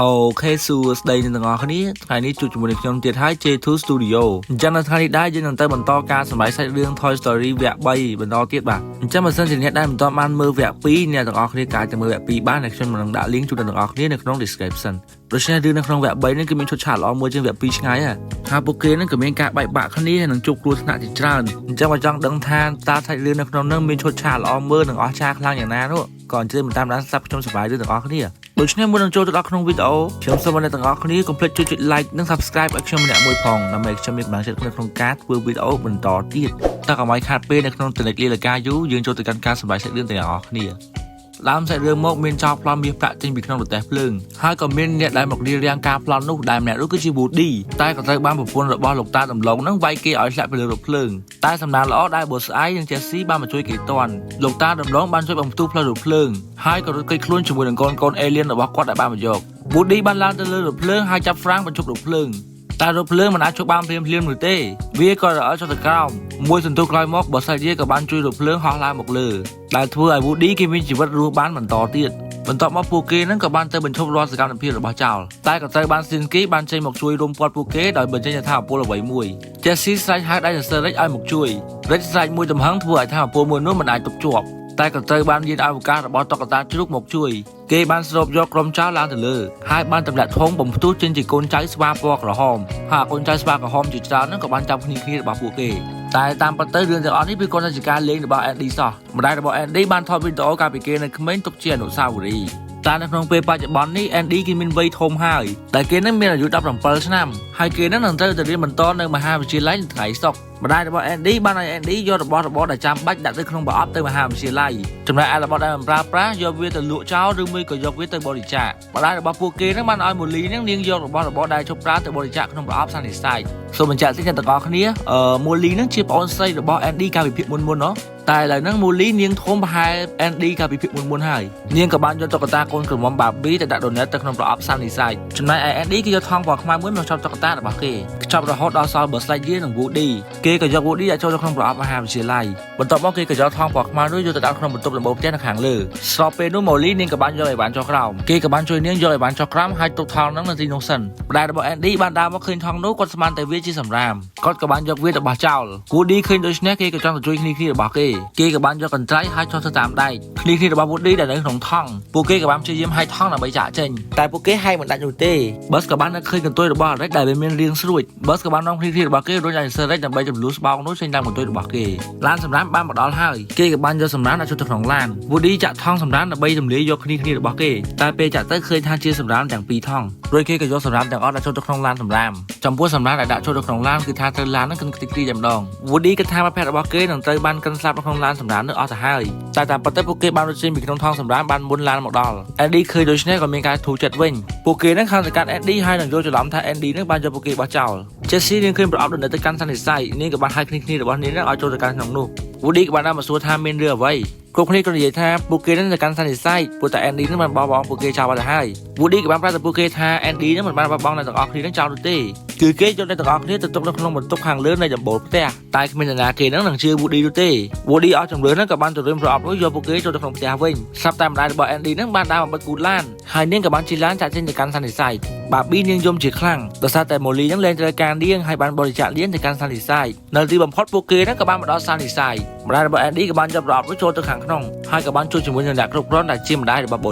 OK សួស្តីអ្នកទាំងអស់គ្នាថ្ងៃនេះជួបជាមួយនឹងខ្ញុំទៀតហើយ J2 Studio អញ្ចឹងនៅថ្ងៃនេះដែរយើងនឹងទៅបន្តការសម្ដែងសាច់រឿង Toy Story វគ្គ3បន្តទៀតបាទអញ្ចឹងបើសិនជាអ្នកដែលមិនទាន់បានមើលវគ្គ2អ្នកទាំងអស់គ្នាអាចទៅមើលវគ្គ2បានដែលខ្ញុំនឹងដាក់ link ជូនដល់អ្នកទាំងអស់គ្នានៅក្នុង description ដូច្នេះរឿងនៅក្នុងវគ្គ3នេះគឺមានឈុតឆាកល្អមួយជាងវគ្គ2ឆ្ងាយហើយពួកគេនឹងក៏មានការបែកបាក់គ្នាហើយនឹងជួបគ្រោះថ្នាក់ជាច្រើនអញ្ចឹងបើចង់ដឹងថាតើសាច់រឿងនៅក្នុងនោះមានឈុតឆាកល្អមើលនិងអស្ចារ្យខ្លាំងយ៉ាងណានោះក៏អញ្ជើញមកតាមដានស្ដាប់ខ្ញុំសប្បាយរឿងទាំងអស់គ្នាដូច្នេះមុននឹងចូលទៅដល់ក្នុងវីដេអូខ្ញុំសូមឲ្យអ្នកទាំងអស់គ្នាកុំភ្លេចចុច like និង subscribe ឲ្យខ្ញុំម្នាក់មួយផងដើម្បីខ្ញុំមានកម្លាំងចិត្តក្នុងការធ្វើវីដេអូបន្តទៀតតើកុំឲ្យខាតពេលនៅក្នុងទិនិកលីលកាយូយើងចូលទៅកាន់ការសម្ដែងសាច់រឿងទាំងអស់គ្នាដើមសាច់រឿងមកមានចោលប្លន់មាសប្រាក់ចេញពីក្នុងប្រទេសភ្លើងហើយក៏មានអ្នកដែលមករៀបរៀងការប្លន់នោះដែលម្នាក់នោះគឺជា Woody តែក៏ត្រូវបានប្រពន្ធរបស់លោកតាដំឡូងនឹងវាយគេឲ្យធ្លាក់ពីលើរថភ្លើងតែសំណាងល្អដែល Boss Eye និង Jessie បានមកជួយគេទាន់លោកតាដំឡូងបានជួយបំផ្ទុះផ្លូវរថភ្លើងហើយក៏រត់គេចខ្លួនជាមួយនឹងកូន alien របស់គាត់ដែលបានមកយក Woody បានឡើងទៅលើរថភ្លើងហើយចាប់ Frank បញ្ឈប់រថភ្លើងតែរថភ្លើងមិនអាចជប់បានភ្លាមនោះទេវាក៏រអិលចុះទៅក្រោមមួយសន្ទុះក្រោយមក Boss Eye ក៏បានជួយរថភ្លើងហោះឡើងមកលើដែលធ្វើឲ្យ Woody គេមានជីវិតរស់បានបន្តទៀតបន្ទាប់មកពួកគេនឹងក៏បានទៅបញ្ឈប់រាល់សកម្មភាពរបស់ចោលតែក៏ត្រូវបាន Slinky បានចេញមកជួយរុំព័ទ្ធពួកគេដោយបញ្ចេញថាមពលអ្វីមួយ Jessie ស្រែកហៅដៃសរសើរ Rick ឲ្យមកជួយ Rick ស្រែកមួយទំហឹងធ្វើឲ្យថាមពលមួយនោះមិនអាចទប់ជាប់តែក៏ត្រូវបានយានអវកាសរបស់តុក្កតាជ្រូកមកជួយគេបានស្រូបយកក្រុមចោលឡើងទៅលើហើយបានទម្លាក់ធំបំផ្ទុះចេញជាកូនចៅស្វាពណ៌ក្រហមហើយកូនចៅស្វាក្រហមជាច្រើនហ្នឹងក៏បានចាប់គ្នារបស់ពួកគេតែតាមពិតទៅរឿងទាំងអស់នេះវាគ្រាន់តែជាការលេងរបស់ Andy សោះម្ដាយរបស់ Andy បានថតវីដេអូកាលពីគេនៅក្មេងទុកជាអនុស្សាវរីយ៍តែនៅក្នុងពេលបច្ចុប្បន្ននេះ Andy គេមានវ័យធំហើយតែគេនឹងមានអាយុ17ឆ្នាំហើយគេនឹងត្រូវទៅរៀនបន្តនៅមហាវិទ្យាល័យថ្ងៃសុក្រម្ដាយរបស់ Andy បានឲ្យ Andy យករបស់របរដែលចាំបាច់ដាក់ទៅក្នុងប្រអប់ទៅមហាវិទ្យាល័យចំណែកឯរបស់ដែលមិនប្រើប្រាស់យកវាទៅលក់ចោលឬមួយក៏យកវាទៅបរិច្ចាគម្ដាយរបស់ពួកគេនឹងបានឲ្យ Molly នឹងនាងយករបស់របរដែលជប់ប្រើទៅបរិច្ចាគក្នុងប្រអប់សន្និស័យសូមបញ្ជាក់តិចអ្នកទាំងអស់គ្នាMolly នឹងជាប្អូនស្រីរបស់ Andy កាលពីភាគមុនៗតែឥឡូវហ្នឹង Molly នាងធំប្រហែល Andy កាលពីភាគមុនហើយនាងក៏បានយកតុក្កតាកូនក្រមុំ Barbie ទៅដាក់ donate ទៅក្នុងប្រអប់សន្និស័យចំណែកឯ Andy គេយកថង់ពណ៌ខ្មៅមួយមកចប់តុក្កតារបស់គេខ្ចប់រហូតដល់សល់ Buzz Lightyear និង Woody គេក៏យក Woody ដាក់ចូលទៅក្នុងប្រអប់មហាវិទ្យាល័យបន្ទាប់មកគេក៏យកថង់ពណ៌ខ្មៅនោះយកទៅដាក់ក្នុងបន្ទប់ដំបូលផ្ទះនៅខាងលើស្របពេលនោះ Molly នាងក៏បានយកអីវ៉ាន់ចុះក្រោមគេក៏បានជួយនាងយកអីវ៉ាន់ចុះក្រោមហើយទុកថង់ហ្នឹងនៅទីនោះសិនម្ដាយរបស់ Andy បានដើរមកឃើញថង់នោះគាត់ស្មានតែវាជាសម្រាមគាត់ក៏បានយកវាទៅបោះចោល Woody ឃើញដូច្នេះគេក៏ចង់ទៅជួយគ្នារបស់គេក៏បានយកកន្ត្រៃហើយចុះទៅតាមដែកគ្នារបស់ Woody ដែលនៅក្នុងថង់ពួកគេក៏បានព្យាយាមហែកថង់ដើម្បីចាក់ចេញតែពួកគេហែកមិនដាច់នោះទេ Buzz ក៏បាននឹកឃើញកន្ទុយរបស់ Rex ដែលវាមានរាងស្រួច Buzz ក៏បាននាំគ្នារបស់គេរុញឲ្យ Rex ដើម្បីចំលូស្បោកនោះចេញតាមកន្ទុយរបស់គេឡានសម្រាមបានមកដល់ហើយគេក៏បានយកសម្រាមដាក់ចូលទៅក្នុងឡាន Woody ចាក់ថង់សម្រាមដើម្បីទម្លាយយកគ្នារបស់គេតែពេលចាក់ទៅឃើញថាជាសម្រាមទាំងពីរថង់រួចគេក៏យកសម្រាមទាំងអស់ដាក់ចូលទៅក្នុងឡានសម្រាមចំពោះសម្រាមដែលដាក់ចូលទៅក្នុងឡានគឺថាត្រូវឡានហ្នឹងគិនខ្ទេចខ្ទីតែម្ដង Woody គិតថាមិត្តភក្តិរបស់គេនឹងត្រូវបានកិនស្លាប់នៅក្នុងឡានសម្រាមនោះអស់ទៅហើយតែតាមពិតទៅពួកគេបានរត់ចេញពីក្នុងថង់សម្រាមបានមុនឡានមកដល់ Andy ឃើញដូច្នេះក៏មានការធូរចិត្តវិញពួកគេនឹងខំទៅកាន់ Andy ហើយនឹងយល់ច្រឡំថា Andy នឹងបានយកពួកគេបោះចោល Jessie នាងឃើញប្រអប់ទៅកាន់សន្និស័យនាងក៏បានហៅគ្នារបស់នាងឲ្យចូលទៅកាន់ក្នុងនោះ Woody ក៏បានមកសួរថាមានរឿងអ្វីគ្រប់គ្នាក៏និយាយថាពួកគេនឹងទៅកាន់សន្និស័យព្រោះតែ Andy នឹងបានបោះបង់ពួកគេចោលបាត់ហើយ Woody ក៏បានប្រាប់ទៅពួកគេថា Andy នឹងមិនបានបោះបង់អ្នកទាំងអស់គ្នានឹងចោលនោះទេគឺគេយកអ្នកទាំងអស់គ្នាទៅទុកនៅក្នុងបន្ទប់ខាងលើនៃដំបូលផ្ទះតែគ្មាននរណាគេនឹងជឿ Woody នោះទេ Woody អស់ចំនួននឹងក៏បានទៅរៀមប្រអប់នោះយកពួកគេចូលទៅក្នុងផ្ទះវិញស្រាប់តែម្ដាយរបស់ Andy នឹងបានដើរមកបិទគូតឡានហើយនាងក៏បានជិះឡានចាក់ចេញទៅកាន់សន្និស័យ Barbie នាងយំជាខ្លាំងដោយសារតែ Molly នឹងលែងត្រូវការនាងហើយបានបរិច្ចាគលានទៅកាន់សន្និស័យនៅទីបំផុតពួកគេនឹងក៏បានមកដល់សន្និស័យម្ដាយរបស់ Andy ក៏បានយកប្រអប់នោះចូលទៅខាងក្នុងហើយក៏បានជួយជាមួយនឹងអ្នកគ្រប់គ្រងដែលជាម្ដាយរបស់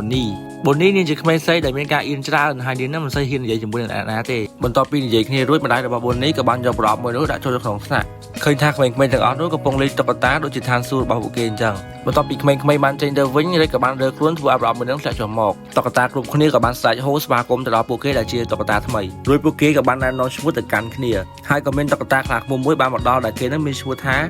Bonnie នាងជាក្មេងស្រីដែលមានការអៀនច្រើនហើយនាងនឹងមិនសូវហ៊ាននិយាយជាមួយនឹងអ្នកណាទេបន្ទាប់ពីនិយាយគ្នារួចម្ដាយរបស់ Bonnie ក៏បានយកប្រអប់មួយនោះដាក់ចូលទៅក្នុងថ្នាក់ឃើញថាក្មេងៗទាំងអស់នោះកំពុងលេងតុក្កតាដូចជាឋានសួគ៌របស់ពួកគេអញ្ចឹងបន្ទាប់ពីក្មេងៗបានចេញទៅវិញRickក៏បានរើខ្លួនធ្វើឲ្យប្រអប់មួយនោះធ្លាក់ចុះមកតុក្កតាគ្រប់គ្នាក៏បានស្រែកហូស្វាគមន៍ទៅដល់ពួកគេដែលជាតុក្កតាថ្មីរួចពួកគេក៏បានណែនាំឈ្មោះទៅកាន់គ្នាហើយក៏មានតុក្កតាខ្លាឃ្មុំមួយបានមកដល់ដែលគេនឹងមានឈ្មោះថា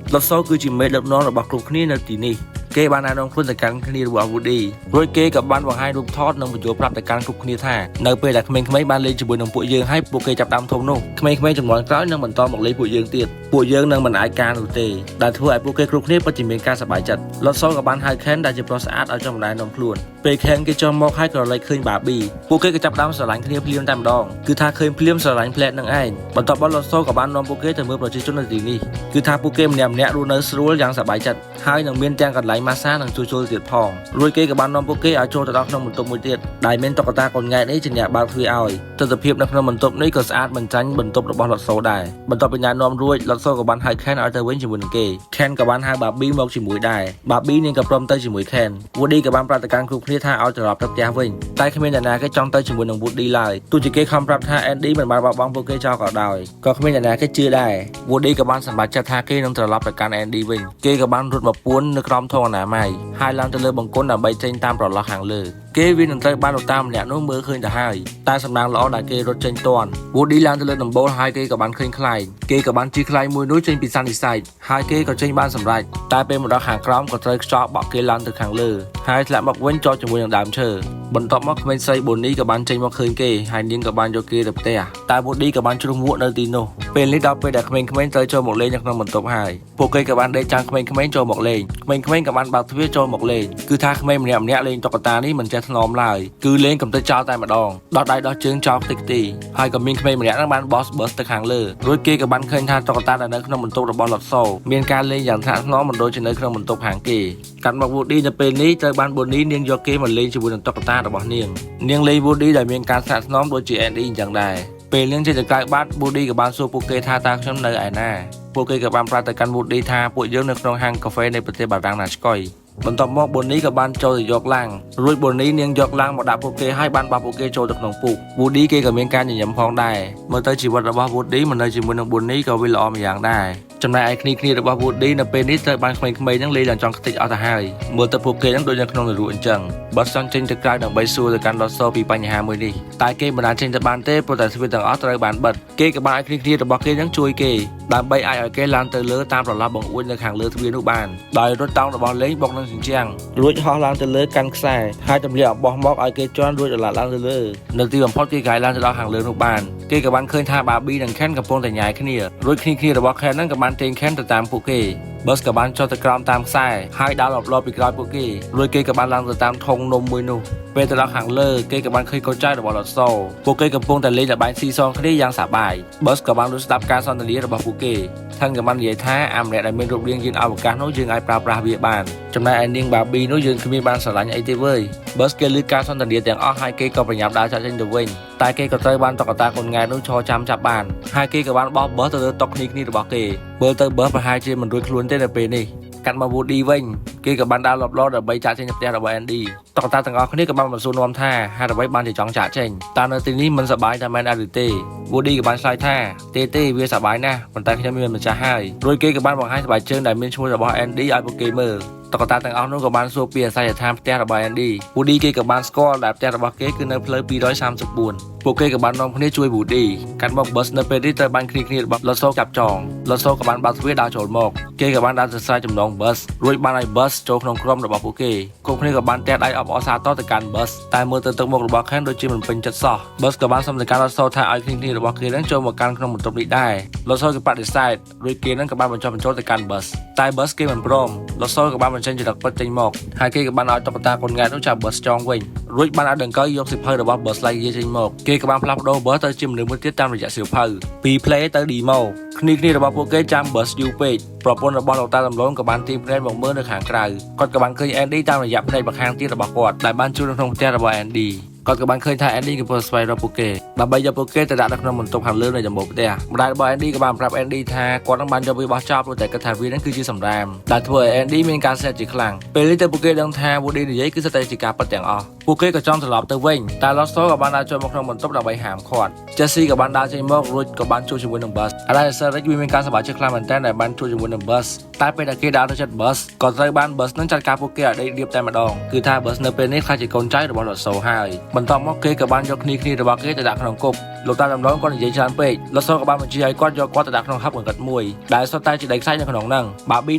Lotso គឺជាមេដឹកនាំរបស់គ្រប់គ្នានៅទីនេះគេបានណែនាំខ្លួនទៅកាន់គ្នារបស់ Woody រួចគេក៏បានបង្ហាញរូបថតនិងបញ្ចូលប្រាប់ទៅកាន់គ្រប់គ្នាថានៅពេលដែលក្មេងៗបានលេងជាមួយនឹងពួកយើងហើយពួកគេចាប់ដើមធំនោះក្មេងៗចំនួនក្រោយនឹងបន្តមកលេងពួកយើងទៀតពួកយើងនឹងមិនអាចការនោះទេដែលធ្វើឲ្យពួកគេគ្រប់គ្នាពិតជាមានការសប្បាយចិត្ត Lotso ក៏បានហៅ Ken ដែលជាប្រុសស្អាតឲ្យចុះម្ដាយនាំខ្លួនពេល Ken គេចុះមកហើយក៏លេចឃើញ Barbie ពួកគេក៏ចាប់ដើមស្រឡាញ់គ្នាភ្លាមតែម្ដងគឺថាឃើញភ្លាមស្រឡាញ់ផ្លែតនឹងឯងបន្ទាប់មក Lotso ក៏បាននាំពួកគេទៅមើលប្រជាជននៅទីនេះគឺថាពួកគេម្នាក់ៗរស់នៅស្រួលយ៉ាងសប្បាយចិត្តហើយនឹងមានទាំងកន្លែង ម៉ាសានិងជួយទៀតផងរួចគេក៏បាននាំពួកគេឲ្យចូលទៅដល់ក្នុងបន្ទប់មួយទៀតដែលមានតុក្កតាកូនង៉ែនេះជាអ្នកបើកទ្វារឲ្យទស្សនភាពនៅក្នុងបន្ទប់នេះក៏ស្អាតមិនចាញ់បន្ទប់របស់លត់សូដែរបន្ទាប់ពីណែនាំរួចលត់សូក៏បានហៅខេនឲ្យទៅវិញជាមួយនឹងគេខេនក៏បានហៅបាប៊ីមកជាមួយដែរបាប៊ីនាងក៏ព្រមទៅជាមួយខេន Woody ក៏បានប្រាប់ទៅកាន់គ្រប់គ្នាថាឲ្យត្រឡប់ទៅផ្ទះវិញតែគ្មានអ្នកណាគេចង់ទៅជាមួយនឹង Woody ឡើយទោះជាគេខំប្រាប់ថា Andy មិនបានបោះបង់ពួកគេចោលក៏ដោយក៏គ្មានអ្នកណាគេជឿដែរ Woody ក៏បានសម្រេចចិត្តថាគេនឹងត្រឡប់ទៅកាន់ Andy វិញគេក៏បានរត់មកពួននៅក្រោមធងអនាម័យហើយឡើងទៅលើបង្គន់ដើម្បីចេញតាមប្រឡោះខាងលើគេវានឹងត្រូវបានលោកតាម្នាក់នោះមើលឃើញទៅហើយតែសម្ដងល្អដែលគេរត់ចេញទាន់ Woody ឡើងទៅលើដំបូលហើយគេក៏បានឃើញខ្លែងគេក៏បានជិះខ្លែងមួយនោះចេញពីសន្និស័យហើយគេក៏ចេញបានសម្រេចតែពេលមកដល់ខាងក្រោមក៏ត្រូវខ្យល់បក់គេឡើងទៅខាងលើហើយធ្លាក់មកវិញចោទជាមួយនឹងដើមឈើបន្ទាប់មកក្មេងស្រី Bonnie ក៏បានចេញមកឃើញគេហើយនាងក៏បានយកគេទៅផ្ទះតែ Woody ក៏បានជ្រុះមួកនៅទីនោះពេលនេះដល់ពេលដែលក្មេងៗត្រូវចូលមកលេងនៅក្នុងបន្ទប់ហើយពួកគេក៏បានដេកចាំងក្មេងៗចូលមកលេងក្មេងៗក៏បានបើកទ្វារចូលមកលេងគឺថាក្មេងម្នាក់លេងតុក្កតានេះមិនចេះថ្នមឡើយគឺលេងកំទេចចោលតែម្ដងដោះដៃដោះជើងចោលខ្ទេចខ្ទីហើយក៏មានក្មេងម្នាក់នឹងបានបោះទៅខាងលើរួចគេក៏បានឃើញថាតុក្កតាដែលនៅក្នុងបន្ទប់របស់លត់សូមានការលេងយ៉ាងថ្នាក់ថ្នមមិនដូចជានៅក្នុងបន្ទប់ខាងគេកាត់មក Woody នៅពេលនេះត្រូវបាន Bonnie នាងយកគេមកលេងជាមួយនឹងតុក្កតារបស់នាងលេង Woody ដែលមានការថ្នាក់ថ្នមដូចជា Andy អញ្ចឹងដែរពេលនាងចេញទៅក្រៅបាត់ Woody ក៏បានសួរពួកគេថាតើខ្ញុំនៅឯណាពួកគេក៏បានប្រាប់ទៅកាន់ Woody ថាពួកយើងនៅក្នុងហាងកាហ្វេនៃប្រទេសបារាំងណាឆ្កុយបន្ទាប់មក Bonnie ក៏បានចូលទៅយកឡាំងរួច Bonnie នាងយកឡាំងមកដាក់ពួកគេហើយបានបោះពួកគេចូលទៅក្នុងពូក Woody គេក៏មានការញញឹមផងដែរមើលទៅជីវិតរបស់ Woody មិននៅជាមួយនឹង Bonnie ក៏វាល្អម្យ៉ាងដែរចំណែកឯគ្នារបស់ Woody នៅពេលនេះត្រូវបានក្មេងៗហ្នឹងលេងឡើងចង់ខ្ទេចអស់ទៅហើយមើលទៅពួកគេហ្នឹងដូចនៅក្នុងនរកអញ្ចឹងបើចង់ចេញទៅក្រៅដើម្បីសួរទៅកាន់ Lotso ពីបញ្ហាមួយនេះតែគេមិនអាចចេញទៅបានទេព្រោះតែទ្វារទាំងអស់ត្រូវបានបិទគេក៏បានឲ្យគ្នារបស់គេហ្នឹងជួយគេដើម្បីអាចឲ្យគេឡើងទៅលើតាមប្រឡោះបង្អួចនៅខាងលើទ្វារនោះបានដោយរត់តោងរបស់លេងបុកនឹងជញ្ជាំងរួចហោះឡើងទៅលើកាន់ខ្សែហើយទម្លាក់បោះមកឲ្យគេជន់រួចឡើងទៅលើនៅទីបំផុតគេកាយឡើងទៅដល់ខាងលើនោះបានគេក៏បានឃើញថា Barbie និង Ken កំពុងតែញ៉ាយគ្នារួចគ្នារបស់ Ken ហ្នឹងក៏បានទាញ Ken ទៅតាមពួកគេ Bus ក៏បានចុះទៅក្រោមតាមខ្សែហើយដើរលបពីក្រោយពួកគេរួចគេក៏បានឡើងទៅតាមធុងនំមួយនោះពេលទៅដល់ខាងលើគេក៏បានឃើញកូនចៅរបស់ Lotso ពួកគេកំពុងតែលេងល្បែងស៊ីសងគ្នាយ៉ាងសប្បាយ Bus ក៏បានស្ដាប់ការសន្ទនារបស់ពួកគេថឹងក៏បាននិយាយថាអាម្នាក់ដែលមានរូបរាងយើងអវកាសនោះយើងអាចប្រើប្រាស់វាបានចំណែកឯនាង Barbie នោះយើងគ្មានបានស្រឡាញ់អីទេវើយ Bus គេឮការសន្ទនាទាំងអស់ហើយគេក៏ប្រញាប់ដើរចាក់ចេញទៅវិញតែគេក៏ត្រូវបានតុក្កតាកូនង៉ែនោះឈរចាំចាប់បានហើយគេក៏បានបោះ Bus ទៅលើតុគ្នារបស់គេមើលទៅ Bus ប្រហែលជាមិនរួចខ្លួនទេនៅពេលនេះកាត់មក Woody វិញគេក៏បានដើរលបដើម្បីចាក់ចេញទៅផ្ទះរបស់ Andy តុក្កតាទាំងអស់គ្នាក៏បានសួរនាំថាហេតុអ្វីបានជាចង់ចាក់ចេញតើនៅទីនេះមិនសប្បាយតែមែនឬទេ Woody ក៏បានឆ្លើយថាទេវាសប្បាយណាស់ប៉ុន្តែខ្ញុំមានម្ចាស់ហើយរួចគេក៏បានបង្ហាញស្បែកជើងដែលមានឈ្មោះរបស់ Andy ឲ្យពួកគេមើលតុក្កតាទាំងអស់នោះក៏បានសួរពីអាសយដ្ឋានផ្ទះរបស់ Andy Woody គេក៏បានស្គាល់ដែលផ្ទះរបស់គេគឺនៅផ្លូវ234ពួកគេក៏បាននាំគ្នាជួយ Woody កាត់មក Bus នៅពេលនេះត្រូវបានគ្នារបស់ Lotso ចាប់ចង Lotso ក៏បានបើកទ្វារដើរចូលមកគេក៏បានដើរទៅស្រែចំណង Bus រួចបានឲ្យ Bus ចូលក្នុងក្រុមរបស់ពួកគេគ្រប់គ្នាក៏បានទះដៃអបអរសាទរទៅកាន់ Bus តែមើលទៅទឹកមុខរបស់ Ken ដូចជាមិនពេញចិត្តសោះ Bus ក៏បានសុំទៅកាន់ Lotso ថាឲ្យគ្នារបស់គេនឹងចូលមកកាន់ក្នុងបន្ទប់នេះដែរ Lotso ក៏បដិសេធរួចគេនឹងក៏បានបញ្ចុះបញ្ចូលទៅកាន់ Bus តែ Bus គេមិនព្រម Lotso ក៏បានបញ្ចេញចរិតពិតចេញមកហើយគេក៏បានឲ្យតុក្កតាកូនង៉ែនោះចាប់ Bus ចងវិញរួចបានឲ្យដង្កូវយកសៀវភៅរបស់ Bus Lightyear ចេញមកគេក៏បានផ្លាស់ប្ដូរ Bus ទៅជាមនុស្សមួយទៀតតាមរយៈសៀវភៅពី Play ទៅ Demo គ្នារបស់ពួកគេចាំ Bus យូរពេកប្រពន្ធរបស់លោកតាដំឡូងក៏បានទីភ្នែកមកមើលនៅខាងក្រៅគាត់ក៏បានឃើញ Andy តាមរយៈភ្នែកម្ខាងទៀតរបស់គាត់ដែលបានជួលនៅក្នុងផ្ទះរបស់ Andy គាត់ក៏បានឃើញថា Andy កំពុងស្វែងរកពួកគេដើម្បីយកពួកគេទៅដាក់នៅក្នុងបន្ទប់ខាងលើនៃដំបូលផ្ទះម្ដាយរបស់ Andy ក៏បានប្រាប់ Andy ថាគាត់នឹងបានយកវាបោះចោលព្រោះតែគាត់ថាវានឹងគឺជាសម្រាមដែលធ្វើឲ្យ Andy មានការស្រែកជាខ្លាំងពេលនេះទៅពួកគេដឹងថា Woody និយាយគឺស្ទើរតែជាការពិតទាំងអស់ពួកគេក៏ចង់ត្រឡប់ទៅវិញតែ Lotso ក៏បានដើរចូលមកក្នុងបន្ទប់ដើម្បីហាមឃាត់ Jessie ក៏បានដើរចេញមករួចក៏បានជួបជាមួយនឹង Bus អាឡែសរិចវាមានការសប្បាយចិត្តខ្លាំងមែនទែនដែលបានជួបជាមួយនឹង Bus តែពេលដែលគេដើរទៅជិត Bus ក៏ត្រូវបាន Bus នឹងចាត់ការពួកគេឲ្យដេករៀបតែម្ដងគឺថា Bus នៅពេលនេះខ្លាចជាកូនចៅរបស់ Lotso ហើយបន្ទាប់មកគេក៏បានយកគ្នារបស់គេទៅដាក់ក្នុងគុកលោកតាដំឡូងគាត់និយាយច្រើនពេក Lotso ក៏បានបញ្ជាឲ្យគាត់យកគាត់ទៅដាក់ក្នុងហឹបកង្កឹតមួយដែលសុទ្ធតែជាដីខ្សាច់នៅក្នុងហ្នឹង Barbie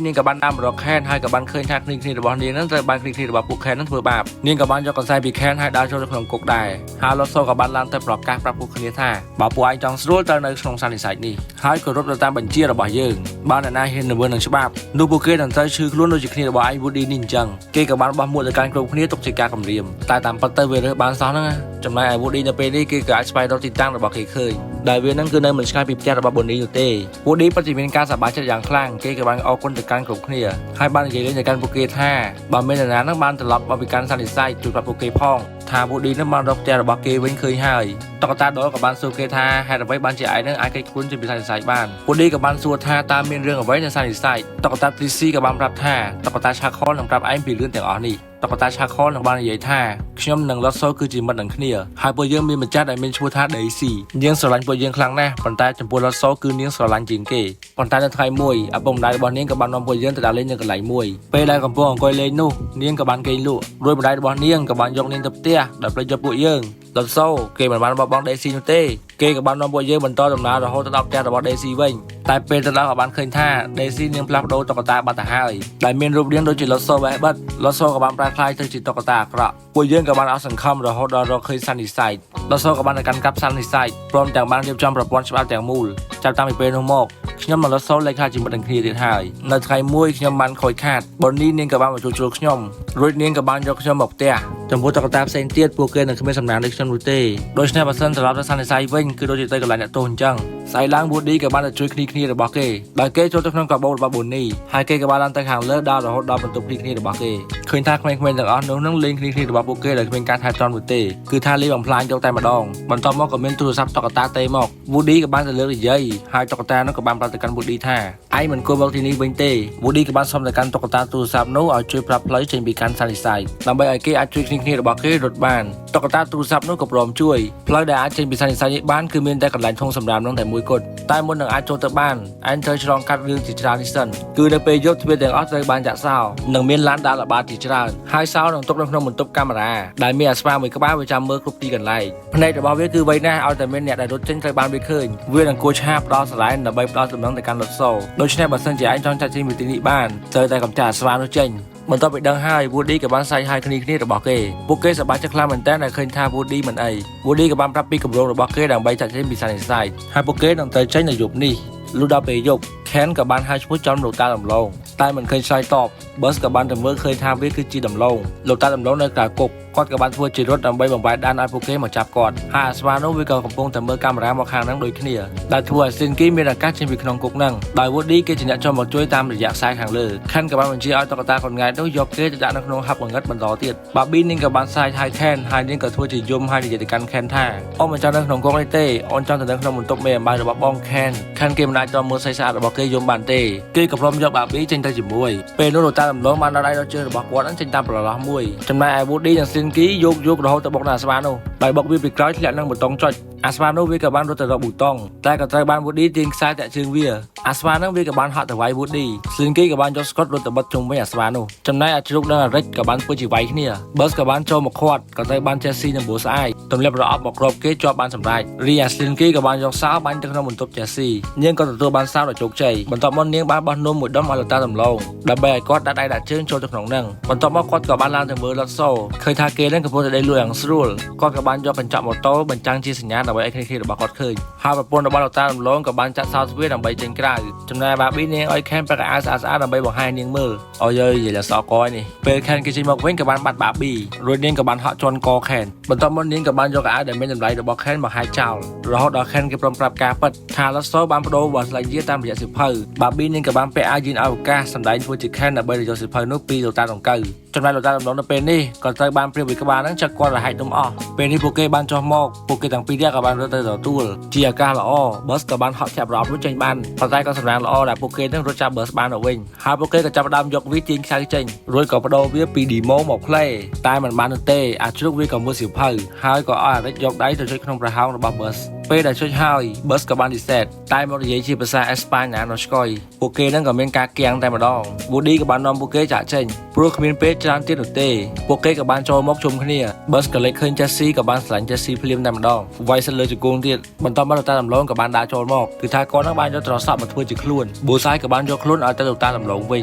នាងក៏បានតាមរក Ken ហើយក៏បានឃើញថាគ្នារបស់នាងហ្នឹងត្រូវបានគ្នារបស់ពួក Ken ហ្នឹងធ្វើបាបនាងក៏បានយកកន្សែងពី Ken ហើយដើរចូលទៅក្នុងគុកដែរហើយ Lotso ក៏បានឡើងទៅប្រកាសប្រាប់ពួកគ្នាថាបើពួកឯងចង់ស្រួលទៅនៅក្នុងសន្និសីទនេះហើយក៏រត់ទៅតាមបញ្ជារបស់យើងបើអ្នកណាហ៊ាននៅនឹងច្បាប់នោះពួកគេនឹងត្រូវឈឺខ្លួនដូចជាគ្នារបស់ឯង Woody នេះអញ្ចឹងគេក៏បានបោះមួកទៅកាន់គ្រប់គ្នាទុកជាការគំរាមតែតាមពិតទៅវារើសបានសោះហ្នឹងចំណែកឯ Woody នៅពេលនេះគេក៏អាចស្វែងរកទីតាំង របស់គេឃើញដែលវានឹងគឺនៅមិនឆ្ងាយពីផ្ទះរបស់ប៊ូឌីនោះទេប៊ូឌីពិតជាមានការសប្បាយចិត្តយ៉ាងខ្លាំងគេក៏បានអរគុណទៅកាន់គ្រប់គ្នាហើយបាននិយាយលេងទៅកាន់ពួកគេថាបើមាននរណានឹងបានត្រឡប់មកពីកាន់សន្និសីទជួយប្រាប់ពួកគេផងថាប៊ូឌីនឹងបានរកផ្ទះរបស់គេវិញឃើញហើយតុក្កតាដលក៏បានសួរគេថាហេតុអ្វីបានជាឯងនឹងអាចគេចខ្លួនចេញពីសន្និសីទបានប៊ូឌីក៏បានសួរថាតើមានរឿងអ្វីនៅសន្និសីទតុក្កតាទ្រីស៊ីក៏បានប្រាប់ថាតុក្កតាឆាខលនឹងប្រាប់ឯងពីរឿងទាំងអស់នេះតុក្កតាឆាខលនឹងបាននិយាយថាខ្ញុំនិងឡូសូគឺជាមិត្តនឹងគ្នាហើយពួកយើងមានម្ចាស់ដែលមានឈ្មោះថាដេស៊ីនាងស្រឡាញ់ពួកយើងខ្លាំងណាស់ប៉ុន្តែចំពោះឡូសូគឺនាងស្រឡាញ់ជាងគេប៉ុន្តែនៅថ្ងៃមួយឪពុកម្ដាយរបស់នាងក៏បាននាំពួកយើងទៅដើរលេងនៅកន្លែងមួយពេលដែលកំពុងអង្គុយលេងនោះនាងក៏បានគេងលក់រួចម្ដាយរបស់នាងក៏បានយកនាងទៅផ្ទះដើម្បីយកពួកយើងឡូសូគេមិនបានបបងដេស៊ីនោះទេគេក៏បាននាំពួកយើងបន្តដំណើររហូតទៅដល់ផ្ទះរបស់ដេស៊ីវិញតែពេលទៅដល់ក៏បានឃើញថាដេស៊ីនាងផ្លាស់ប្ដូរតុក្កតាបាត់ទៅហើយដែលមានរូបរាងដូចជាឡូសូបែបបិទឡូសូក៏បានប្រែក្លាយទៅជាតុក្កតាអាក្រក់ពួកយើងក៏បានអស់សង្ឃឹមរហូតដល់រកឃើញសន្និសីទឡូសូក៏បានទៅកាន់កាប់សន្និសីទព្រមទាំងបានរៀបចំប្រព័ន្ធច្បាប់ទាំងមូលចាប់តាំងពីពេលនោះមកខ្ញុំនិងឡូសូលេខថាជាមិត្តនឹងគ្នាទៀតហើយនៅថ្ងៃមួយខ្ញុំបានខូចខាតប៊ូនីនាងក៏បានមកជួបជុលខ្ញុំរួចនាងក៏បានយកខ្ញុំមកផ្ទះចំពោះតុក្កតាផ្សេងទៀតពួកគេនឹងគ្មានសំណាងដូចខ្ញុំនោះទេដូច្នេះបើសិនត្រឡប់ទៅសន្និសីទវិញគឺដូចជាទៅកន្លែងអ្នកទោសអញ្ចឹងស្អីឡើងប៊ូឌីក៏បានទៅជួយគ្នារបស់គេដោយគេចូលទៅក្នុងកាបូបរបស់ប៊ូនីហើយគេក៏បានឡើងទៅខាងលើដល់រហូតដល់បន្ទប់គ្នារបស់គេឃើញថាក្មេងៗទាំងអស់នោះនឹងលេងគ្នារបស់ពួកគេដោយគ្មានការថែទាំនោះទេគឺថាលេងបំផ្លាញយកតែម្ដងបន្ទាប់មកក៏មានទូរស័ព្ទតុក្កតាទេមកប៊ូឌីក៏បានទៅលើកនិយាយហើយតុក្កតានោះក៏បានប្រាប់ទៅកាន់ប៊ូឌីថាឯងមិនគួរមកទីនេះវិញទេប៊ូឌីក៏បានសុំទៅកាន់តុក្កតាទូរស័ព្ទនោះឲ្យជួយប្រាប់ផ្លូវចេញពីកាន់សន្និសីទដើម្បីឲ្យគេអាចជួយគ្នារបស់គេរត់បានតុក្កតាទូរស័ព្ទនោះក៏ព្រមជួយផ្លូវដែលអាចចេញពីសន្និសីទនេះបានគឺមានតែកន្លែងធំសម្រាប់នោះតែមួយគត់តែមុននឹងអាចចូលទៅបានឯងត្រូវឆ្លងកាត់រឿងជាច្រើននេះសិនគឺនៅពេលយប់ទ្វារទាំងអស់ត្រូវបានចាក់សោនិងមានឡានដើរល្បាតជាច្រើនហើយសោនឹងទុកនៅក្នុងបន្ទប់កាមេរ៉ាដែលមានអាស្វាមួយក្បាលវាចាំមើលគ្រប់ទីកន្លែងភ្នែករបស់វាគឺវៃណាស់ឲ្យតែមានអ្នកដែលរត់ចេញត្រូវបានវាឃើញវានឹងគួរឆាបដល់ស្រែនដើម្បីផ្ដល់ដំណឹងទៅកាន់រថសូដូច្នេះបើសិនជាឯងចង់ចាត់ចេញពីទីនេះបានត្រូវតែកំចាត់អាស្វានោះចេញបន្ទាប់ពីដឹងហើយ Woody ក៏បានសាយហើយគ្នារបស់គេពួកគេសប្បាយចិត្តខ្លាំងមែនទែនដែលឃើញថា Woody មិនអី Woody ក៏បានប្រាប់ពីគម្រោងរបស់គេដើម្បីចាត់ចេញពីសន្និសីទហើយពួកគេនឹងទៅចេញនៅយប់នេះលុះដល់ពេលយប់ Ken ក៏បានហៅឈ្មោះចំលោកតាដំឡូងតែមិនឃើញឆ្លើយតប Bus ក៏បានទៅមើលឃើញថាវាគឺជាដំឡូងលោកតាដំឡូងនៅក្រៅគុកគាត់ក៏បានធ្វើជារត់ដើម្បីបំបែកដានឲ្យពួកគេមកចាប់គាត់ហើយអាស្វានោះវាក៏កំពុងតែមើលកាមេរ៉ាមកខាងហ្នឹងដូចគ្នាដែលធ្វើឲ្យ Slinky មានឱកាសចេញពីក្នុងគុកហ្នឹងដោយ Woody គេជាអ្នកចូលមកជួយតាមរយៈខ្សែខាងលើ Ken ក៏បានបញ្ជាឲ្យតុក្កតាកូនងាយនោះយកគេទៅដាក់នៅក្នុងហាប់បង្ងឹតបន្តទៀត Barbie នាងក៏បានសាយហើយ Ken ហើយនាងក៏ធ្វើជាយំហើយនិយាយទៅកាន់ Ken ថាអូនមិនចង់នៅក្នុងគុកនេះទេអូនចង់ទៅនៅក្នុងបន្ទប់មេអំបាយរបស់បង Ken គេមិនអាចមើលស្អីស្អាតរបស់គេយំបានទេគេក៏ព្រមយក Barbie ចេញទៅជាមួយពេលនោះលោកតាដំឡូងបានដល់ដៃដល់ជើងរបស់គាត់ហ្នឹងចេញតាមប្រឡោះមួយចំណែកឯ Woody និង Slinky យករហូតទៅបុកនៅអាស្វានោះដោយបុកវាពីក្រោយធ្លាក់នឹងប៊ូតុងចុចអាស្វានោះវាក៏បានរត់ទៅរកប៊ូតុងតែក៏ត្រូវបាន Woody ទាញខ្សែតាក់ជើងវាអាស្វានោះវាក៏បានហត់ទៅវាយ Woody Slinky ក៏បានយកស្កុតរត់ទៅបិទជុំវិញអាស្វានោះចំណែកអាជ្រូកនិងអារិចក៏បានធ្វើជាវាយគ្នា Bus ក៏បានចូលមកខាត់ក៏ត្រូវបាន Jessie និង Boo ស្អាយទម្លាក់ប្រអប់មកគ្របគេជាប់បានសម្រេចរីអា Slinky ក៏បានយកសោបាញ់ទៅក្នុងបន្ទប់ Jessie នាងក៏ទទួលបានសោដោយជោគជ័យបន្ទាប់មកនាងបានបោះនំមួយដុំឲ្យលោកតាដំឡូងដើម្បីឲ្យគាត់ដាក់ដៃដាក់ជើងចូលទៅក្នុងនឹងបន្ទាប់មកគាត់ក៏បានឡើងទៅមើលរថសូឃើញថាគេនឹងកំពុងតែដេកលក់យ៉ាងស្រួលគាត់ក៏បានយកកញ្ចក់ម៉ូតូបញ្ចាំងជាសញ្ញាដើម្បីឲ្យគ្នារបស់គាត់ឃើញហើយប្រពន្ធរបស់លោកតាដំឡូងក៏បានចាក់សោទ្វារដើម្បីចេញក្រៅចំណែក Barbie នាងឲ្យ Ken ប្រកាសអាវស្អាតៗដើម្បីបង្ហាញនាងមើលអូយនិយាយដល់សោកកនេះពេល Ken គេចេញមកវិញក៏បានបាត់ Barbie រួចនាងក៏បានហក់ជន់ក Ken បន្ទាប់មកនាងក៏បានយកអាវដែលមានតម្លៃរបស់ Ken មកហាយចោលរហូតដល់ Ken គេព្រមប្រាប់ការពិតថាឡូសូបានបដូរវត្តស្លាយយាតាមរយៈសិភៅ Barbie នាងក៏បានពាក់អាវយឺនអវកាសសម្ដែងធ្វើជា Ken ដើម្បីយកសិភៅនោះពីលោកតាដង្កូវចំណែកលោកតាដំឡូងនៅពេលនេះក៏ត្រូវបានព្រាបវិក្បាលនឹងចាត់គាត់រហែកដុំអស់ពេលនេះពួកគេបានចុះមកពួកគេទាំងពីរនាក់ក៏បានរត់ទៅទទួលជាឱកាសល្អ Bus ក៏បានហក់ចាប់រ៉បរួចចេញបានប៉ុន្តែក៏សម្រាប់ល្អដែលពួកគេនឹងរត់ចាប់ Bus បានទៅវិញហើយពួកគេក៏ចាប់ផ្ដើមយកវាទាញខ្សៅចេញរួចក៏បដូរវាពី demo មក play តែមិនបាននោះទេអាជ្រូកវាក៏មើលសៀវភៅហើយក៏ឲ្យអារិចយកដៃទៅចុចក្នុងប្រហោងរបស់ Bus ពេលដែលចុចហើយ Bus ក៏បាន reset តែមកនិយាយជាភាសាអេស្ប៉ាញណានោះឆ្កយពួកគេនឹងក៏មានការគាំងតែម្ដង Woody ក៏បាននាំពួកគេចាក់ចេញព្រោះគ្មានពេលច្រើនទៀតនោះទេពួកគេក៏បានចូលមកជុំគ្នា Bus ក៏លេចឃើញ Jessie ក៏បានស្រឡាញ់ Jessie ភ្លាមតែម្ដងវាយសិនលើជង្គង់ទៀតបន្ទាប់មកលោកតាដំឡូងក៏បានដើរចូលមកគឺថាគាត់នឹងបានយកទ្រស័ព្ទមកធ្វើជាខ្លួនប៊ូសាយក៏បានយកខ្លួនឲ្យទៅលោកតាដំឡូងវិ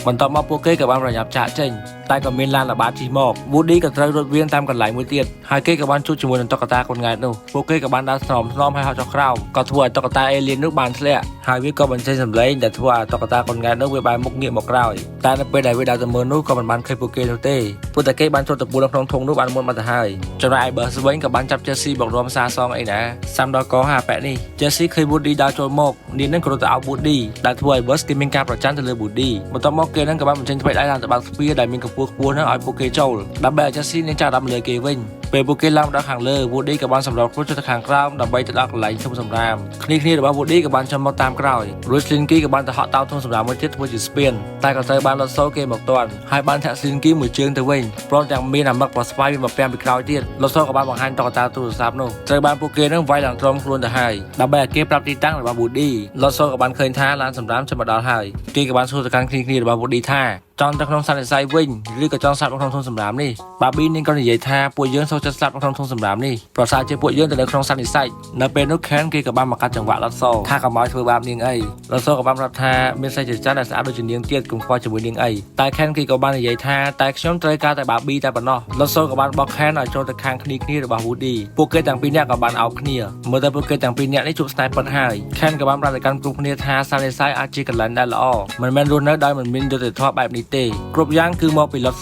ញបន្ទាប់មកពួកគេក៏បានប្រញាប់ចាក់ចេញ តែក៏មានឡានល្បាតជិះមក Woody ក៏ត្រូវរត់វៀងតាមកន្លែងមួយទៀតហើយគេក៏បានជួបជាមួយនឹងតុក្កតាកូនង៉ែតនោះពួកគេក៏បានដើរស្នំហើយហត់ចុះក្រោមក៏ធ្វើឲ្យតុក្កតាអេលៀននោះបានធ្លាក់ហើយវាក៏បញ្ចេញសម្លេងដែលធ្វើឲ្យតុក្កតាកូនង៉ែតនោះវាបែរមុខងាកមកក្រោយតែនៅពេលដែលវាដើរទៅមើលនោះក៏មិនបានឃើញពួកគេនោះទេព្រោះតែគេបានចូលទៅពួននៅក្នុងធុងនោះបានមុនមកទៅហើយចំណែកឯ Buzz វិញក៏បានចាប់ Jessie បករំសាសងអីណាសាំដល់កហាប៉ែនេះ Jessie ឃើញ Woody ដើរចូលមកនាងនឹងក៏រត់ទៅអោប Woody ដែលធ្វើឲ្យ Buzz គេមានការប្រច័ណ្ឌទៅលើ Woody បន្ទាប់មកគេនឹងក៏បានបញ្ចេញថ្មីដៃឡើងទៅបាក់ស្ពាដែលមានកម្ពស់ខ្ពស់នោះឲ្យពួកគេចូលដើម្បីឲ្យ Jessie នឹងចាប់ដាក់លើគេវិញពេលពួកគេឡើងដល់ខាងលើ Woody ក៏បានសម្របខ្លួនទៅខាងក្រោមដើម្បីទៅដល់កន្លែងធុងសម្រាមគ្នារបស់ Woody ក៏បានចំមកតាមក្រោយ Slinky ក៏បានទៅហក់តោធុងសម្រាមមួយទៀតធ្វើជាស្ពានតែក៏ត្រូវបានលត់សូគេមកទាន់ហើយបានធាក់ Slinky មួយជើងទៅវិញព្រមទាំងមានអាម៉ឹកប្រស្វាយមកពាំពីក្រោយទៀតលត់សូក៏បានបង្ហាញតុក្កតាទូរស័ព្ទនោះត្រូវបានពួកគេនឹងវាយឡើងត្រង់ខ្លួនទៅហើយដើម្បីឲ្យគេប្រាប់ទីតាំងរបស់ Woody លត់សូក៏បានឃើញថាឡានសម្រាមចាំមកដល់ហើយគេក៏បានសួរទៅកាន់គ្នារបស់ Woody ថាចង់ទៅក្នុងសន្និសីទវិញឬក៏ចង់ស្លាប់ក្នុងធុងសម្រាមនេះ Barbie នាងក៏និយាយថាពួកយើងសូមចិត្តស្លាប់ក្នុងធុងសម្រាមនេះប្រសើរជាពួកយើងទៅនៅក្នុងសន្និសីទនៅពេលនោះ Ken គេក៏បានមកកាត់ចង្វាក់លត់សូថាកុំឲ្យធ្វើបាបនាងអីលត់សូក៏បានប្រាប់ថាមានសេចក្ដីចាស់ដែលស្អាតដូចជានាងទៀតកុំខ្វល់ជាមួយនាងអីតែ Ken គេក៏បាននិយាយថាតែខ្ញុំត្រូវការតែ Barbie តែប៉ុណ្ណោះលត់សូក៏បានបោក Ken ឲ្យចូលទៅខាងគ្នារបស់ Woody ពួកគេទាំងពីរនាក់ក៏បានអោបគ្នាមើលតែពួកគេទាំងពីរនាក់នេះជួបស្នេហ៍ពិតហើយ Ken ក៏បានប្រាប់ទៅកាន់គ្រប់គ្នាថាសន្និសីទអាចជាកន្លែងដែលល្អមិនមែនរស់នៅដោយមិនមានយុត្តិធម៌បែបនេះទេគ្រប់យ៉ាងគឺមកពីលត់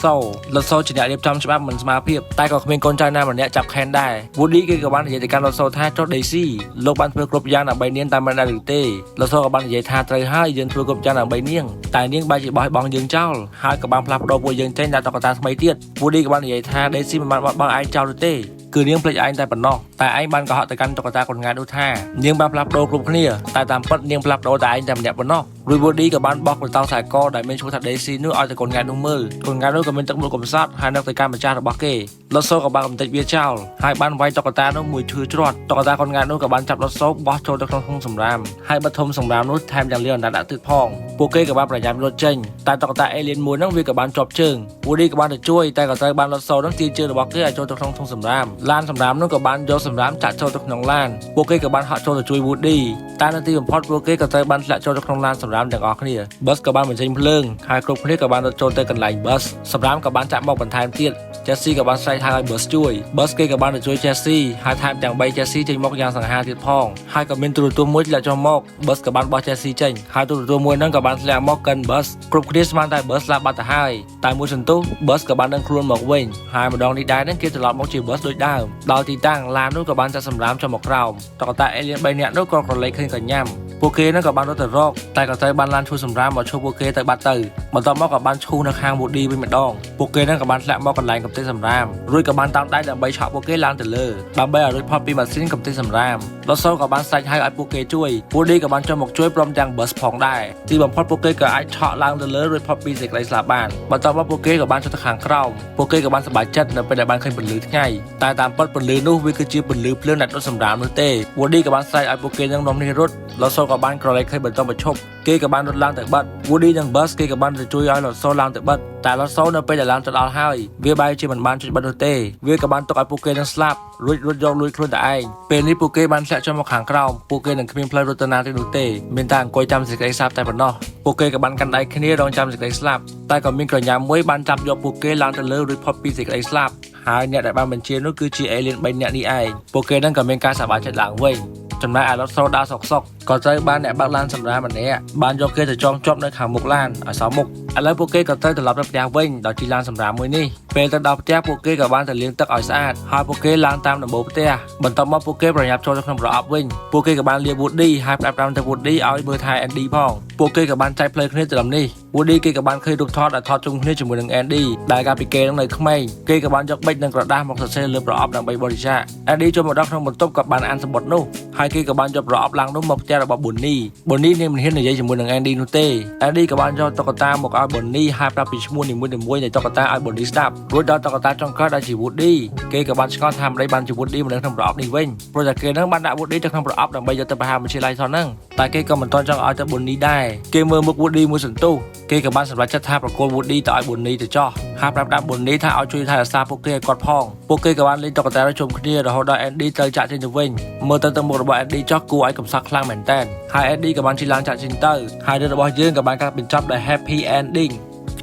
សូជាអ្នករៀបចំច្បាប់មិនស្មើភាពតែក៏គ្មានកូនចៅណាម្នាក់ចាប់ Ken ដែរ Woody គេក៏បាននិយាយទៅកាន់លត់សូថាចុះ Daisy លោកបានធ្វើគ្រប់យ៉ាងដើម្បីនាងតែមិនដែរឬទេលត់សូក៏បាននិយាយថាត្រូវហើយយើងធ្វើគ្រប់យ៉ាងដើម្បីនាងតែនាងបែរជាបោះបង់យើងចោលហើយក៏បានផ្លាស់ប្ដូរពួកយើងចេញដាក់តុក្កតាថ្មីទៀត Woody ក៏បាននិយាយថា Daisy មិនបានបោះបង់ឯងចោលទេគឺនាងភ្លេចឯងតែប៉ុណ្ណោះតែឯងបានកុហកទៅកាន់តុក្កតាកូនង៉ែតនោះថានាងបានផ្លាស់ប្ដូរគ្រប់គ្នាតែតាមពិតនាងផ្លាស់ប្ដូរតែឯងតែម្នាក់ប៉ុណ្ណោះរួច Woody ក៏បានបោះបន្តោងខ្សែកដែលមានឈ្មោះថា Daisy នោះឲ្យទៅកូនង៉ែតនោះមើលកូនង៉ែតនោះក៏មានទឹកមុខកំសត់ហើយនឹកទៅកាន់ម្ចាស់របស់គេលត់សូក៏បានកំទេចវាចោលហើយបានវាយតុក្កតានោះមួយឈឺច្រត់តុក្កតាកូនង៉ែតនោះក៏បានចាប់លត់សូបោះចូលទៅក្នុងធុងសម្រាមហើយបិទធុងសម្រាមនោះថែមទាំងលាងអណ្ដាតដាក់ទឹកផងពួកគេក៏បានប្រញាប់រត់ចេញតែតុក្កតាអេលៀនមួយនោះវាក៏បានជាប់ជើង Woody ក៏បានទៅជួយតែក៏ត្រូវបានលត់សូនោះទាញជើងរបស់គេឲ្យចូលទៅក្នុងធុងសម្រាមឡានសម្រាមនោះក៏បានយកសម្រាមចាក់ចូលទៅក្នុងឡានពួកគេក៏បានហក់ចូលទៅជួយ Woody តែនៅទីបំផុតពួកគេក៏ត្រូវបានធ្លាក់ចូលទៅក្នុងឡានសម្រាមទាំងអស់គ្នា Buzz ក៏បានបញ្ចេញភ្លើងហើយគ្រប់គ្នាក៏បានរត់ចូលទៅកន្លែង Buzz សម្រាមក៏បានចាក់មកបន្ថែមទៀត Jessie ក៏បានស្រែកហៅឲ្យ Buzz ជួយ Buzz គេក៏បានទៅជួយ Jessie ហើយថែមទាំង3 Jessie ចេញមកយ៉ាងសង្ហាទៀតផងហើយក៏មានទូរទស្សន៍មួយធ្លាក់ចុះមក Buzz ក៏បានបោះ Jessie ចេញហើយទូរទស្សន៍មួយហ្នឹងក៏បានធ្លាក់មកកិន Buzz គ្រប់គ្នាស្មានតែ Buzz ស្លាប់បាត់ទៅហើយតែមួយសន្ទុះ Buzz ក៏បានដឹងខ្លួនមកវិញហើយម្ដងនេះដែរហ្នឹងគេត្រឡប់មកជា Buzz ដូចដើមដល់ទីតាំងឡាននោះក៏បានចាក់សម្រាមចុះមកក្រោមតុក្កតាអេលៀន3នាក់នោះក៏ក្រឡេកឃើញកញ្ញាំពួកគេនឹងក៏បានរត់ទៅរកតែក៏ត្រូវបានឡានឈូសសម្រាមមកឈប់ពួកគេទៅបាត់ទៅបន្ទាប់មកក៏បានឈូសនៅខាង Woody វិញម្ដងពួកគេនឹងក៏បានធ្លាក់មកកន្លែងកំទេចសម្រាមរួចក៏បានតាមដៃដើម្បីឆក់ពួកគេឡើងទៅលើដើម្បីឲ្យរួចផុតពីម៉ាស៊ីនកំទេចសម្រាមលត់សូក៏បានស្រែកហៅឲ្យពួកគេជួយ Woody ក៏បានចុះមកជួយព្រមទាំង Buzz ផងដែរទីបំផុតពួកគេក៏អាចឆក់ឡើងទៅលើរួចផុតពីសេចក្តីស្លាប់បានបន្ទាប់មកពួកគេក៏បានចុះទៅខាងក្រោមពួកគេក៏បានសប្បាយចិត្តនៅពេលដែលបានឃើញពន្លឺថ្ងៃតែតាមពិតពន្លឺនោះវាគឺជាពន្លឺភ្លើងដែលដុតសម្រាមនោះទេ Woody ក៏បានស្រែកឲ្យពួកគេនឹងនាំគ្នារត់លត់សូក៏បានក្រឡេកឃើញបន្តបញ្ឈប់គេក៏បានរត់ឡើងទៅបាត់ Woody និង Buzz គេក៏បានទៅជួយឲ្យលត់សូឡើងទៅបាត់តែលត់សូនៅពេលដែលឡើងទៅដល់ហើយវាបែរជាមិនបានជួយបាត់នោះទេវាក៏បានទុកឲ្យពួកគេនឹងស្លាប់រួចរត់យកលួចខ្លួនតែឯងពេលនេះពួកគេបានធ្លាក់ចុះមកខាងក្រោមពួកគេនឹងគ្មានផ្លូវរត់ទៅណាទេនោះទេមានតែអង្គុយចាំសេចក្តីស្លាប់តែប៉ុណ្ណោះពួកគេក៏បានកាន់ដៃគ្នារងចាំសេចក្តីស្លាប់តែក៏មានក្រញាំមួយបានចាប់យកពួកគេឡើងទៅលើរួចផុតពីសេចក្តីស្លាប់ហើយអ្នកដែលបានបញ្ជានោះគឺជាអេលៀន3នាក់នេះឯងពួកគេនឹងក៏មានការសប្បាយចិត្តឡើងវិញចំណែកឯលត់សូដើរសុកក៏ត្រូវបានអ្នកបើកឡានសម្រាមម្នាក់បានយកគេទៅចងជាប់នៅខាងមុខឡានឲ្យសោះមុខឥឡូវពួកគេក៏ត្រូវត្រឡប់ទៅផ្ទះវិញដោយជិះឡានសម្រាមមួយនេះពេលទៅដល់ផ្ទះពួកគេក៏បានទៅលាងទឹកឲ្យស្អាតហើយពួកគេឡើងតាមដំបូលផ្ទះបន្ទាប់មកពួកគេប្រញាប់ចូលទៅក្នុងប្រអប់វិញពួកគេក៏បានលា Woody ហើយផ្ដាប់ប្រាំទៅ Woody ឲ្យមើលថែ Andy ផងពួកគេក៏បានចែកផ្លូវគ្នាទៅដំនេះ Woody គេក៏បានឃើញរូបថតដែលថតជុំគ្នាជាមួយនឹង Andy ដែលកាលពីគេនឹងនៅក្មេងគេក៏បានយកប៊ិចនិងក្រដាសមកសរសេរលើប្រអប់ដើម្បីបរិច្ចាគ Andy ចូលមកដល់ក្នុងបន្ទប់ក៏បានអានសម្បត្តិនោះហើយគេក៏បានយកប្រអប់ឡើងនោះមកផ្ទះរបស់ Bonnie នាងមិនហ៊ាននិយាយជាមួយនឹង Andy នោះទេ Andy ក៏បានយកតុក្កតាមកឲ្យ Bonnie ហើយប្រាប់ពីឈ្មោះនីមួយៗនៃតុក្កតាឲ្យ Bonnie ស្ដាប់រួចដល់តុក្កតាចុងក្រោយដែលជា Woody គេក៏បានឆ្ងល់ថាម្ដេចបានជា Woody មកនៅក្នុងប្រអប់នេះវិញព្រោះតែគេនឹងបានដាក់ Woody ទៅក្នុងប្រអប់ដើម្បីយកទៅប្រហារវិទ្យាល័យថនហ្នឹងតែគេក៏មិនទាន់ចង់ឲ្យទៅ Bonnie ដែរគេមើលមុខ Woody មួយសន្ទុះគេក៏បានសម្រេចចិត្តថាប្រគល់ Woody ទៅឲ្យ Bonnie ទៅចោះហើយប្រាប់ដាក់ Bonnie ថាឲ្យជួយថែរក្សាពួកគេឲ្យគាត់ផងពួកគេក៏បានលេងតុក្កតាជុំគ្នារហូតដល់ Andy ទៅចាក់ចេញទៅវិញមើលទៅមុខរបស់ Andy ចោះគួរឲ្យកំសត់ខ្លាំងមែនតើហើយ Andy ក៏បានជិះឡានចាក់ចេញទៅហើយរឿងរបស់យើងក៏បានកាត់បញ្ចប់ដោយ Happy Ending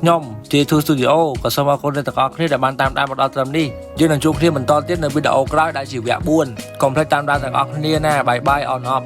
ខ្ញុំ J2 Studio ក៏សូមអរគុណដល់ទាំងអស់គ្នាដែលបានតាមដានមកដល់ត្រឹមនេះយើងនឹងជួបគ្នាបន្តទៀតនៅវីដេអូក្រោយដែលជាវគ្គ4កុំភ្លេចតាមដានទាំងអស់គ្នាណាបាយបាយ on up